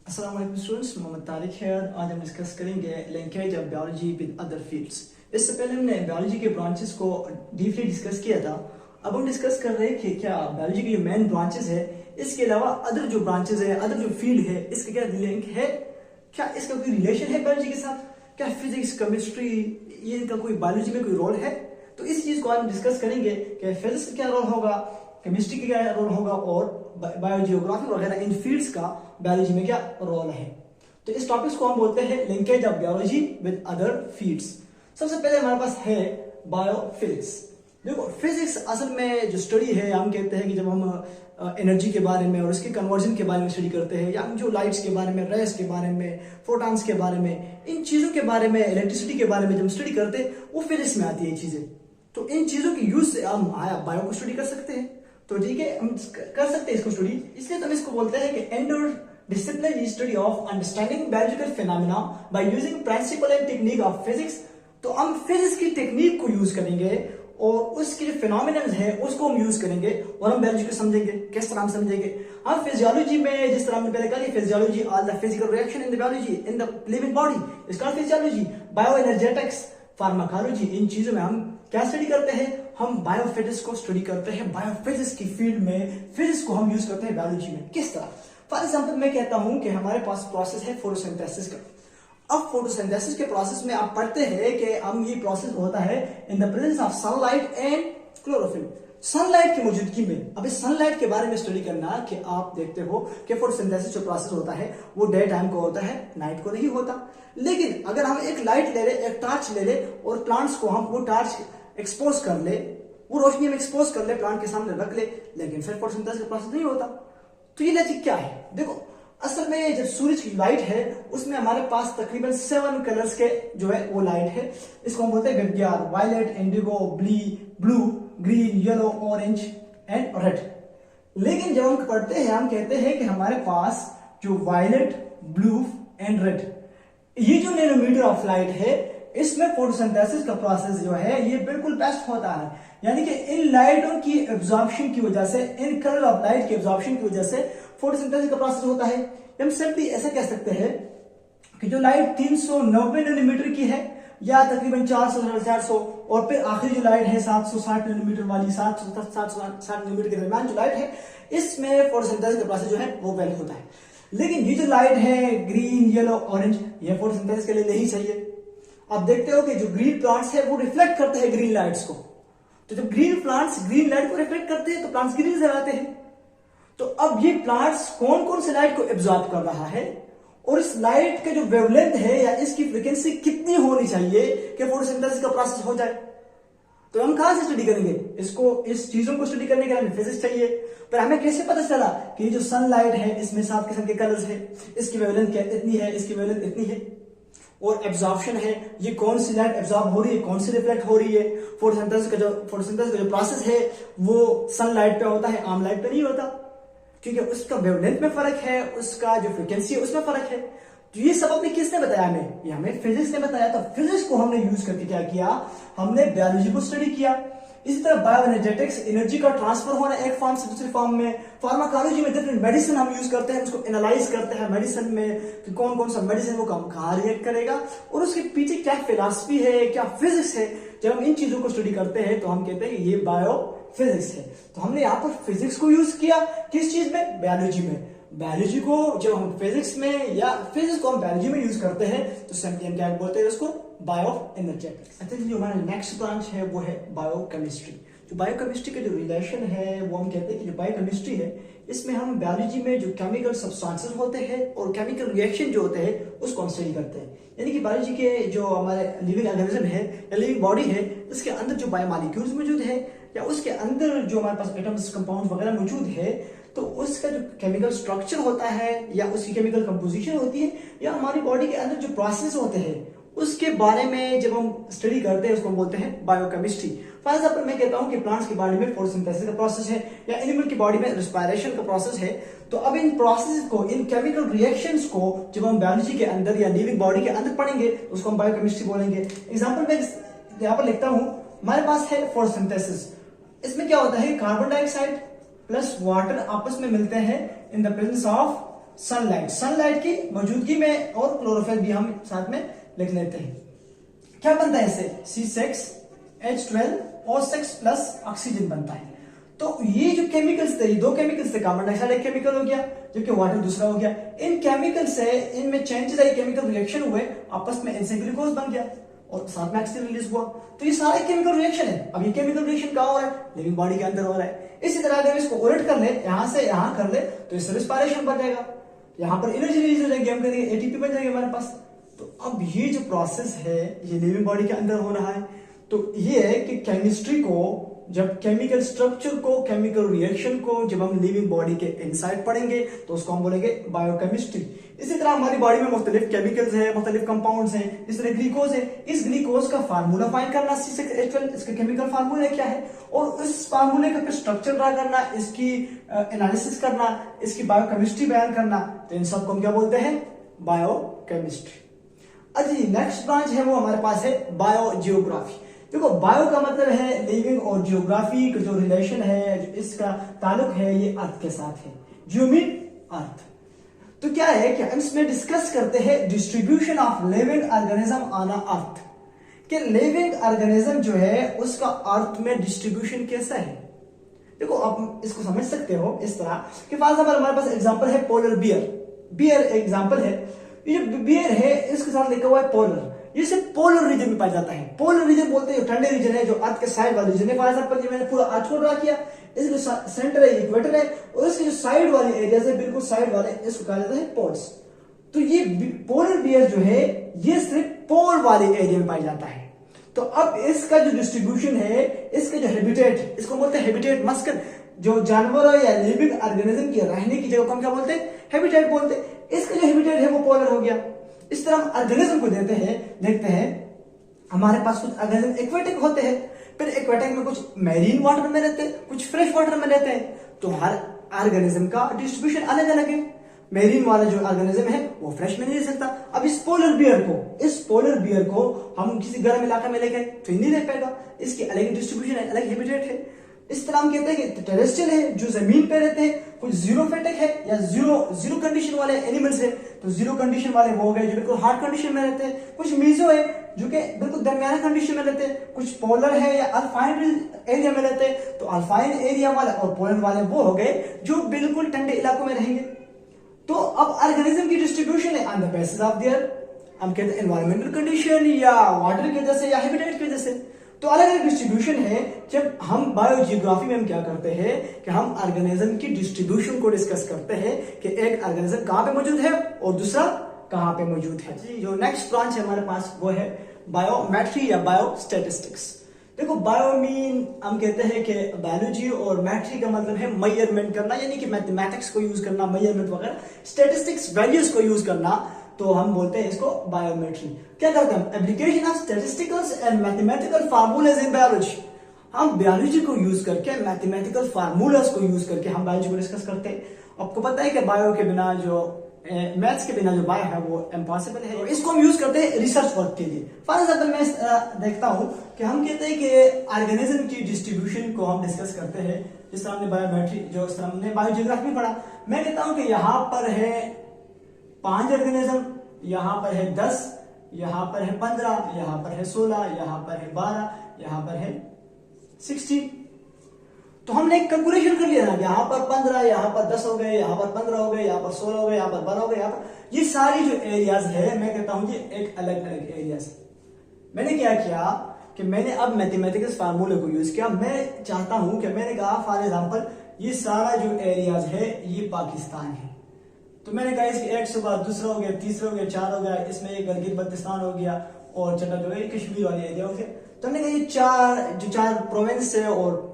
अस्सलाम वालेकुम स्टूडेंट्स, मोहम्मद तारिक है। आज हम डिस्कस करेंगे linkage of biology with other fields. इससे पहले हमने बायोलॉजी के ब्रांचेस को डीपली डिस्कस किया था। अब हम डिस्कस कर रहे हैं कि क्या बायोलॉजी के जो मेन ब्रांचेस है, इसके अलावा अदर जो ब्रांचेस है, अदर जो फील्ड है, इसका क्या लिंक है, क्या इसका कोई रिलेशन है बायोलॉजी के साथ, क्या फिजिक्स, केमिस्ट्री, ये इनका कोई बायोलॉजी में कोई रोल है। तो इस चीज को आज हम डिस्कस करेंगे कि फिजिक्स का क्या रोल होगा, केमिस्ट्री का क्या रोल होगा और बायोजियोग्राफी वगैरह इन फील्ड्स का बायोलॉजी में क्या रोल है। तो इस टॉपिक्स को हम बोलते हैं linkage of biology with other fields. सबसे पहले हमारे पास है बायोफिजिक्स। देखो, फिजिक्स असल में जो स्टडी है, हम कहते हैं कि जब हम एनर्जी के बारे में और उसके कन्वर्जन के बारे में स्टडी करते हैं, या हम जो लाइट्स के बारे में, रेस के बारे में, फोटॉन्स के बारे में, इन चीजों के बारे में, इलेक्ट्रिसिटी के बारे में जब स्टडी करते हैं, वो फिजिक्स में आती है ये चीजें। तो इन चीजों की यूज से हम बायो को स्टडी कर सकते हैं। तो ठीक है, हम कर सकते हैं इसको स्टडी। इसलिए तो हम इसको बोलते हैं कि interdisciplinary study of understanding biological phenomena by using principle and technique of physics। तो हम फिजिक्स की टेक्निक को यूज करेंगे और उसके जो फिनोमिनन है उसको हम यूज करेंगे और हम बायोलॉजी को समझेंगे। किस तरह हम समझेंगे? हम फिजियोलॉजी में, जिस तरह हमने पहले कहा, physiology all the physical reaction in the biology in the living body is called physiology. Bio energetics, pharmacology, इन चीजों में हम क्या स्टडी करते हैं? हम बायोफिजिक्स को स्टडी करते हैं। बायोफिजिक्स की फील्ड में फिजिक्स को हम यूज करते हैं बायोलॉजी में। किस तरह? फॉर एग्जांपल मैं कहता हूं कि हमारे पास प्रोसेस है फोटोसिंथेसिस का। अब फोटोसिंथेसिस के प्रोसेस में आप पढ़ते हैं कि हम ये प्रोसेस होता है in the presence of sunlight and chlorophyll. Sunlight की मौजूदगी में। अब इस सनलाइट के बारे में स्टडी करना कि आप देखते हो कि फोटोसिंथेसिस जो प्रोसेस होता है वो डे टाइम को होता है, नाइट को नहीं होता। लेकिन अगर हम एक लाइट ले ले, एक टॉर्च ले ले और प्लांट्स को हम वो टॉर्च एक्सपोज कर ले, वो रोशनी हम एक्सपोज कर ले, प्लांट के सामने रख ले, लेकिन फिर फोटोसिंथेसिस का प्रोसेस नहीं होता। तो ये लॉजिक क्या है? देखो, असल में जब सूरज की लाइट है उसमें हमारे पास तकरीबन 7 कलर्स के जो है वो लाइट है। इसको हम बोलते हैं VIBGYOR, violet, indigo, blue, green, yellow, orange and red. लेकिन जब हम पढ़ते हैं, हम कहते हैं कि हमारे पास जो वायलेट, ब्लू एंड रेड, ये जो नैनोमीटर ऑफ लाइट है, इसमें फोटोसिंथेसिस का प्रोसेस जो है ये बिल्कुल बेस्ट होता है। यानी कि इन लाइटों की एब्जॉर्प्शन की वजह से, इन कलर ऑफ लाइट की एब्जॉर्प्शन की वजह से फोटोसिंथेसिस का प्रोसेस होता है। हम सिंपली ऐसा कह सकते हैं कि जो लाइट 390 नैनोमीटर की है या तकरीबन 400 और फिर आखिरी जो लाइट है 760 नैनोमीटर वाली, 760 नैनोमीटर के दरमियान जो लाइट है, इसमें फोटोसिंथेसिस का प्रोसेस जो है वो वेल होता है। लेकिन ये जो लाइट है ग्रीन, येलो, ऑरेंज, ये फोटोसिंथेसिस के लिए नहीं चाहिए। आप देखते हो कि जो ग्रीन प्लांट्स है वो रिफ्लेक्ट करते हैं ग्रीन लाइट्स को। तो जब ग्रीन प्लांट्स ग्रीन लाइट को रिफ्लेक्ट करते हैं तो प्लांट्स ग्रीन नजर आते हैं। तो अब ये प्लांट्स कौन कौन से लाइट को एब्जॉर्ब कर रहा है और इस लाइट का जो वेवलेंथ है या इसकी फ्रीक्वेंसी कितनी होनी चाहिए कि फोटोसिंथेसिस का प्रोसेस हो जाए। तो हम कहां से स्टडी करेंगे इसको? इस चीजों को स्टडी करने के लिए हमें फिजिक्स चाहिए। पर हमें कैसे पता चला कि ये जो सनलाइट है इसमें 7 किस्म के कलर्स है, इसकी वेवलेंथ क्या इतनी है, इसकी वेवलेंथ इतनी है, और एब्जॉर्प्शन है, ये कौन सी लाइट एब्जॉर्ब हो रही है, कौन सी रिफ्लेक्ट हो रही है। फोटोसिंथेसिस का जो प्रोसेस है वो सनलाइट पे होता है, आम लाइट पे नहीं होता, क्योंकि उसका वेवलेंथ में फर्क है, उसका जो फ्रीक्वेंसी है उसमें फर्क है। तो ये सब अपने किसने बताया हमें? ये हमें फिजिक्स ने बताया। तो फिजिक्स को हमने यूज करके क्या किया? हमने बायोलॉजी को स्टडी किया। इसी तरह बायो एनर्जेटिक्स, एनर्जी का ट्रांसफर होना एक फॉर्म से दूसरे फॉर्म में। फार्माकोलॉजी में डिफरेंट मेडिसिन हम यूज करते हैं, उसको एनालाइज करते हैं मेडिसिन में कि कौन कौन सा मेडिसिन वो कहाँ रिएक्ट करेगा और उसके पीछे क्या फिलॉसफी है, क्या फिजिक्स है। जब हम इन चीजों को स्टडी करते हैं तो हम कहते हैं कि ये बायो फिजिक्स है। तो हमने यहाँ पर फिजिक्स को यूज किया किस चीज में? बायोलॉजी में। बायोलॉजी को जब हम फिजिक्स में या फिजिक्स को हम बायोलॉजी में यूज करते हैं तो सिंपली हम क्या बोलते हैं उसको? Bio energetics. अच्छा, जो हमारा नेक्स्ट ब्रांच है वो है बायोकेमिस्ट्री। जो बायोकेमिस्ट्री का जो रिलेशन है वो हम कहते हैं कि जो बायोकेमिस्ट्री है इसमें हम बायोलॉजी में जो केमिकल सब्सटेंसेस होते हैं और केमिकल रिएक्शन जो होते हैं उसको हम स्टडी करते हैं। यानी कि बायोलॉजी के जो हमारे लिविंग ऑर्गेनिज्म है या लिविंग बॉडी है, उसके अंदर जो बायोमॉलिक्यूल्स मौजूद है या उसके अंदर जो हमारे पास एटम्स, कंपाउंड्स वगैरह मौजूद है, तो उसका जो केमिकल स्ट्रक्चर होता है या उसकी केमिकल कंपोजिशन होती है या हमारी बॉडी के अंदर जो प्रोसेस होते हैं उसके बारे में जब हम स्टडी करते हैं उसको हम बोलते हैं बायोकेमिस्ट्री। फॉर एग्जांपल मैं कहता हूं कि प्लांट्स की बॉडी में फोटोसिंथेसिस का प्रोसेस है या एनिमल की बॉडी में रेस्पिरेशन का प्रोसेस है। तो अब इन प्रोसेस को, इन केमिकल रिएक्शंस को जब हम बायोलॉजी के अंदर या लिविंग बॉडी के अंदर पढ़ेंगे तो उसको हम बायोकेमिस्ट्री बोलेंगे। एग्जाम्पल मैं यहाँ पर लिखता हूं, हमारे पास है फोटोसिंथेसिस। इसमें क्या होता है? कार्बन डाइऑक्साइड प्लस वाटर आपस में मिलते हैं in the presence of sunlight, sunlight की मौजूदगी में और क्लोरोफिल भी हम साथ में लिख लेते हैं। क्या बनता है इससे? C6H12O6 प्लस ऑक्सीजन बनता है। तो ये जो केमिकल्स थे, ये दो केमिकल्स थे, कार्बन डाइऑक्साइड एक केमिकल हो गया जबकि वाटर दूसरा हो गया। इन केमिकल से इनमें चेंजेस आई, केमिकल रिएक्शन हुए, आपस में इनसे ग्लूकोज बन गया और साथ में ऑक्सीजन रिलीज हुआ। तो ये सारा केमिकल रिएक्शन है। अब ये केमिकल रिएक्शन कहाँ हो रहा है? लिविंग बॉडी के अंदर हो रहा है। इसी तरह अगर इसको उलट कर ले, यहां से यहां कर ले, तो इससे रिस्पायरेशन बन जाएगा, यहाँ पर एनर्जी रिलीज हो जाएगी, हम कहेंगे एटीपी बन जाएगी हमारे पास। तो अब ये जो प्रोसेस है ये लिविंग बॉडी के अंदर हो रहा है। तो ये है कि केमिस्ट्री को, जब केमिकल स्ट्रक्चर को, केमिकल रिएक्शन को जब हम लिविंग बॉडी के इनसाइड पढ़ेंगे तो उसको हम बोलेंगे बायोकेमिस्ट्री। इसी तरह हमारी बॉडी में मुख्तलिफ केमिकल्स हैं, मुख्तलिफ कंपाउंड्स हैं, इस तरह ग्लूकोज है। इस ग्लूकोज का फार्मूला फाइंड करना, C6H12 इसका केमिकल फार्मूला क्या है, और इस फार्मूले का स्ट्रक्चर ड्रा करना, इसकी एनालिसिस करना, इसकी बायोकेमिस्ट्री बयान करना, तो इन सबको हम क्या बोलते हैं? बायोकेमिस्ट्री। अच्छा जी, नेक्स्ट ब्रांच है वो हमारे पास है बायोजियोग्राफी। देखो, बायो का मतलब है लिविंग और जियोग्राफी का जो रिलेशन है, जो इसका ताल्लुक है, ये अर्थ के साथ है। जियो मीन अर्थ। तो क्या है कि हम इसमें डिस्कस करते हैं distribution of living organism on earth, कि लिविंग ऑर्गेनिज्म जो है उसका अर्थ में डिस्ट्रीब्यूशन कैसा है। देखो, आप इसको समझ सकते हो इस तरह कि फॉर एग्जांपल हमारे पास एग्जांपल है पोलर बियर। बियर एग्जांपल है। ये जो बियर है इसके साथ लिखा हुआ है पोलर, ये सिर्फ पोलर रीजन में पाया जाता है। पोलर रीजन बोलते हैं ठंडे रीजन है, जो अर्थ के साइड वाले रीजन है। फॉर एग्जांपल ये मैंने पूरा अर्थ को ड्रा किया, इसके जो सेंटर है इक्वेटर है, और इसके जो साइड वाले एरियाज है, बिल्कुल साइड वाले, इसको कहा जाता है पोल्स। तो ये पोलर बियर जो है ये सिर्फ पोल वाले एरिया में पाया जाता है। तो अब इसका जो डिस्ट्रीब्यूशन है, इसका जो हैबिटेट, इसको बोलते हैं हैबिटेट, मस्कन, जो जानवरों या लिविंग ऑर्गेनिज्म की रहने की जगह को हम क्या बोलते हैं? हैबिटेट बोलते हैं। इसका जो हैबिटेट है वो पोलर हो गया। इस तरह हम ऑर्गेनिज्म को देखते हैं, हमारे पास कुछ ऑर्गेनिज्म एक्वेटिक होते हैं, फिर एक्वेटिक में कुछ मैरीन वाटर में रहते हैं, कुछ फ्रेश वाटर में रहते हैं। तो हर ऑर्गेनिज्म का डिस्ट्रीब्यूशन अलग अलग है। मेरीन वाला जो ऑर्गेनिज्म है वो फ्रेश में नहीं रह सकता। अब इस पोलर बियर को हम किसी गर्म इलाके में लेके तो नहीं रह पाएगा, इसकी अलग डिस्ट्रीब्यूशन है, अलग हैबिटेट है। इस तरह हम कहते हैं कि टेरेस्ट्रियल है, जो जमीन पे रहते हैं, कुछ जीरोफेटिक है या जीरो कंडीशन वाले एनिमल्स है। तो जीरो कंडीशन वाले वो हो गए जो बिल्कुल हार्ड कंडीशन में रहते हैं। कुछ मीजो है जो कि बिल्कुल दरमियाना कंडीशन में रहते हैं। कुछ पोलर है या अल्पाइन एरिया में रहते हैं। तो अल्पाइन एरिया वाले और पोलर वाले वो हो गए जो बिल्कुल ठंडे इलाकों में रहेंगे। तो अब ऑर्गेनिज्म की डिस्ट्रीब्यूशन है on the basis of their, हम कहते हैं एनवायरमेंटल कंडीशन या वाटर की वजह से या हैबिटेट की वजह से। तो अलग अलग डिस्ट्रीब्यूशन है। जब हम बायोजियोग्राफी में हम क्या करते हैं कि हम ऑर्गेनिज्म की डिस्ट्रीब्यूशन को डिस्कस करते हैं कि एक ऑर्गेनिज्म कहां पे मौजूद है और दूसरा कहां पे मौजूद है। जी, जो नेक्स्ट ब्रांच है हमारे पास वो है बायोमेट्री या बायोस्टैटिस्टिक्स। देखो, बायो मीन हम कहते हैं कि बायोलॉजी, और मैट्री का मतलब है मेजरमेंट करना, यानी कि मैथमेटिक्स को यूज करना, मेजरमेंट वगैरह, स्टैटिस्टिक्स वैल्यूज को यूज करना, तो हम बोलते हैं इसको बायोमेट्री। क्या करते हैं? Application of statisticals and mathematical formulas in biology. हम बायोलॉजी को यूज करके, मैथमेटिकल फार्मूलाज को यूज करके हम बायोलॉजी को डिस्कस करते हैं। आपको पता है कि बायो के बिना जो मैथ्स के बिना जो बायो है वो इम्पॉसिबल है। इसको हम यूज करते हैं रिसर्च वर्क के लिए। फॉर एग्जाम्पल मैं देखता हूं कि हम कहते हैं कि ऑर्गेनिज्म की डिस्ट्रीब्यूशन को हम डिस्कस करते हैं, जिस तरह हमने बायोमेट्री, जो इस तरह हमने बायोजियोग्राफी पढ़ा। मैं कहता हूं कि यहाँ पर है 5 ऑर्गेनिज्म, यहाँ पर है 10, यहाँ पर है 15, यहाँ पर है 16, यहाँ पर है 12, यहाँ पर है 16। तो हमने एक कैलकुलेशन कर लिया ना, यहाँ पर 15, यहाँ पर 10 हो गए, यहाँ पर 15 हो गए, यहाँ पर 16 हो गए, यहाँ पर 12 हो गए, यहाँ पर ये सारी जो एरियाज है, मैं कहता हूं ये एक अलग अलग एरियाज है। मैंने क्या किया कि मैंने अब मैथमेटिकल फार्मूले को यूज किया। मैं चाहता हूं कि मैंने कहा फॉर एग्जांपल ये सारा जो एरियाज है ये पाकिस्तान है। तो मैंने कहा इसके एक के बाद दूसरा हो गया, तीसरा हो गया, 4 हो गया, इसमें एक गिलगित बल्तिस्तान हो गया और छठा जो है कश्मीर वाली एरिया हो गया। तो हमने कहा ये चार प्रोविंस है और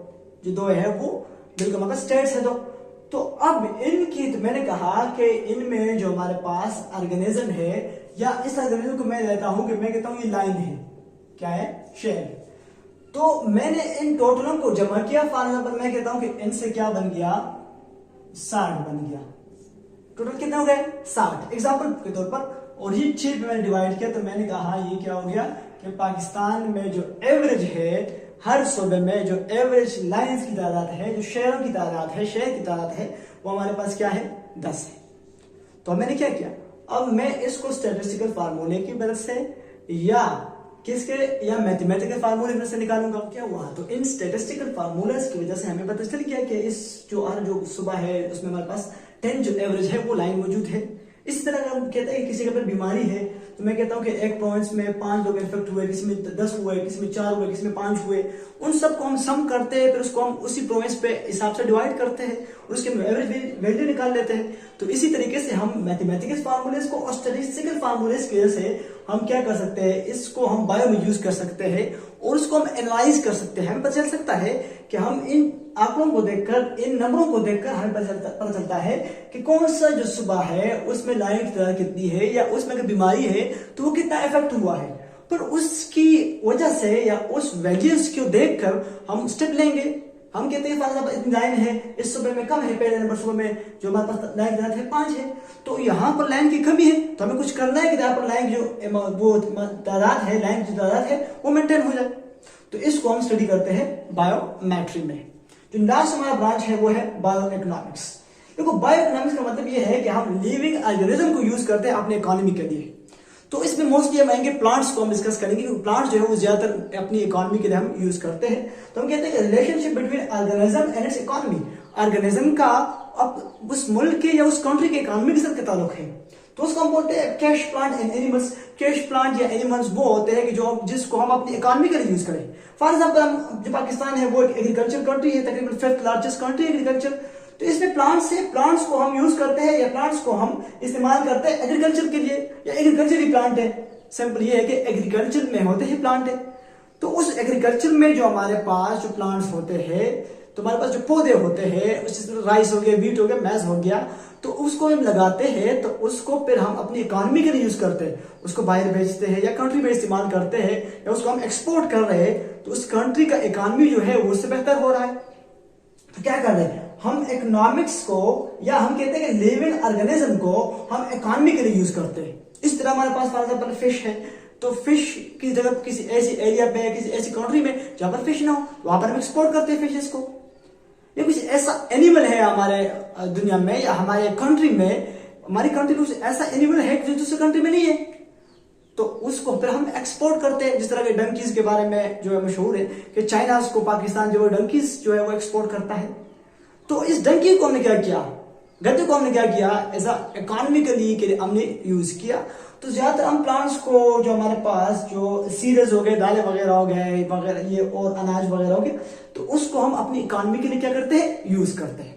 जो 2 है वो बिल्कुल मतलब स्टेट्स है। तो अब इनकी, तो मैंने कहा कि इनमें जो हमारे पास ऑर्गेनिज्म है, या इस ऑर्गेनिज्म को मैं लेता हूं कि मैं कहता हूं ये लाइन है, क्या है? शेल। तो मैंने इन टोटलों को जमा किया। फॉर एग्जाम्पल मैं कहता हूं कि इनसे क्या बन गया? 60 बन गया। टोटल कितने हो गए? 60 एग्जाम्पल के तौर पर। और ये 6 पे मैंने डिवाइड किया, तो मैंने कहा ये क्या हो गया कि पाकिस्तान में जो एवरेज है, हर सूबे में जो एवरेज लाइन्स की तादाद है, जो शहरों की तादाद है, शहर की तादाद है, वो हमारे पास क्या है? 10 है। तो अब मैंने क्या किया, अब मैं इसको स्टैटिस्टिकल फार्मूले की मदद से या या मैथमेटिकल फार्मूले की मदद से निकालूंगा। क्या हुआ, तो इन स्टैटिस्टिकल फार्मूलाज की वजह से हमें पता चल गया कि इस जो सुबह है उसमें हमारे पास 10 जो एवरेज है वो लाइन मौजूद है। इस तरह हम कहते हैं कि किसी के ऊपर बीमारी है तो मैं कहता हूं कि एक प्रोविंस में 5 लोग इन्फेक्ट हुए, किसी में 10 हुए, किसी में 4 हुए, किसी में 5 हुए, उन सबको हम सम करते हैं, फिर उसको हम उसी प्रोविंस पे हिसाब से डिवाइड करते हैं और उसके एवरेज वैल्यू निकाल लेते हैं। तो इसी तरीके से हम मैथमेटिकल फार्मूलेस को और स्टैटिस्टिकल फार्मूलेस की वजह से हम क्या कर सकते हैं, इसको हम बायो में यूज कर सकते हैं और उसको हम एनालाइज कर सकते हैं। हमें पता चल सकता है कि हम इन आंकड़ों को देखकर, इन नंबरों को देखकर हमें पता चलता है कि कौन सा जो सुबह है उसमें लाइन की तादाद कितनी है या उसमें अगर बीमारी है तो वो कितना इफेक्ट हुआ है। पर उसकी वजह से या उस वैल्यूज को देखकर हम स्टेप लेंगे। हम कहते हैं फॉर एग्जांपल इतनी लाइन है, इस सुबह में कम है, पहले नंबर सुबह में जो हमारे पास लाइन की तादाद है 5 है, तो यहाँ पर लाइन की कमी है, तो हमें कुछ करना है कि यहाँ पर लाइन जो वो तादाद है, लाइन की तादाद है वो मेंटेन हो जाए। तो इसको हम स्टडी करते हैं बायोमेट्री में। जो लास्ट हमारा ब्रांच है वो है बायो इकोनॉमिक्स। देखो बायो इकोनॉमिक्स का मतलब ये है कि हम लिविंग ऑर्गेनिज्म को यूज करते हैं अपने इकोनॉमी के लिए। तो इसमें मोस्टली हम आएंगे प्लांट्स को हम डिस्कस करेंगे, क्योंकि प्लांट्स जो है वो ज्यादातर अपनी इकोनॉमी के लिए हम यूज करते हैं। तो हम कहते हैं relationship between organism and it's economy. Organism का अब उस मुल्क के या उस कंट्री के इकोनॉमी के साथ क्या ताल्लुक है, तो उसको हम बोलते हैं cash plant and animals. Cash plant या एनिमल्स वो होते हैं कि जिसको हम अपनी इकोनॉमी के लिए यूज करें। फॉर एग्जांपल हम जो पाकिस्तान है वो एक एग्रीकल्चर कंट्री है, तकरीबन 5th लार्जेस्ट कंट्री एग्रीकल्चर। तो इसमें प्लांट्स को हम यूज करते हैं या प्लांट्स को हम इस्तेमाल करते हैं एग्रीकल्चर के लिए, या एग्रीकल्चर ही प्लांट है। सिंपल ये है कि एग्रीकल्चर में होते ही प्लांट है। तो उस एग्रीकल्चर में जो हमारे पास जो प्लांट्स होते हैं, तो हमारे पास जो पौधे होते हैं, राइस हो गया, व्हीट हो गया, मैज हो गया, तो उसको हम लगाते हैं, तो उसको फिर हम अपनी इकोनॉमी के लिए यूज करते हैं। उसको बाहर बेचते हैं या कंट्री में इस्तेमाल करते हैं या उसको हम एक्सपोर्ट कर रहे हैं, तो उस कंट्री का इकोनॉमी जो है वो उससे बेहतर हो रहा है। तो क्या कर रहे हैं हम, इकोनॉमिक्स को या हम कहते हैं कि लिविंग ऑर्गेनिज्म को हम इकोनॉमी के लिए यूज करते हैं। इस तरह हमारे पास फॉर एग्जांपल फिश है, तो फिश की जगह किसी ऐसी एरिया पे, किसी ऐसी कंट्री में जहां पर फिश ना हो, वहां पर हम एक्सपोर्ट करते हैं फिशेस को। ये कुछ ऐसा एनिमल है हमारे दुनिया में या हमारे कंट्री में, हमारी कंट्री में कुछ ऐसा एनिमल है जो दूसरी कंट्री में नहीं है, तो उसको फिर हम एक्सपोर्ट करते हैं। जिस तरह के डंकीज के बारे में जो है मशहूर है कि चाइना को पाकिस्तान जो है डंकीज जो है वो एक्सपोर्ट करता है। तो इस डंकी को हमने क्या किया, गधे को हमने क्या किया, एज इकोनॉमिकली के लिए हमने यूज किया। तो ज्यादातर हम प्लांट्स को जो हमारे पास जो सीरियल्स हो गए, दालें वगैरह हो गए वगैरह, ये और अनाज वगैरह हो गए, तो उसको हम अपनी इकोनॉमी के लिए क्या करते हैं, यूज करते हैं।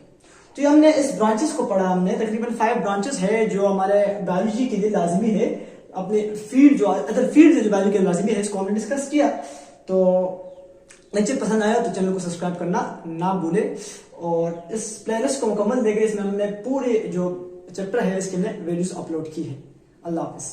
तो ये हमने इस ब्रांचेस को पढ़ा, हमने तकरीबन 5 ब्रांचेस है जो हमारे बायोलॉजी के लिए लाजमी है। अपने फील्ड जो अदर फील्ड जो बायोलॉजी के लिए लाजमी है, इसको हमने डिस्कस किया। तो लेक्चर पसंद आया तो चैनल को सब्सक्राइब करना ना भूले, और इस प्लेलिस्ट को मुकम्मल देखें। इसमें हमने पूरे जो चैप्टर है इसके लिए वीडियोस अपलोड की है। अल्लाह हाफिज।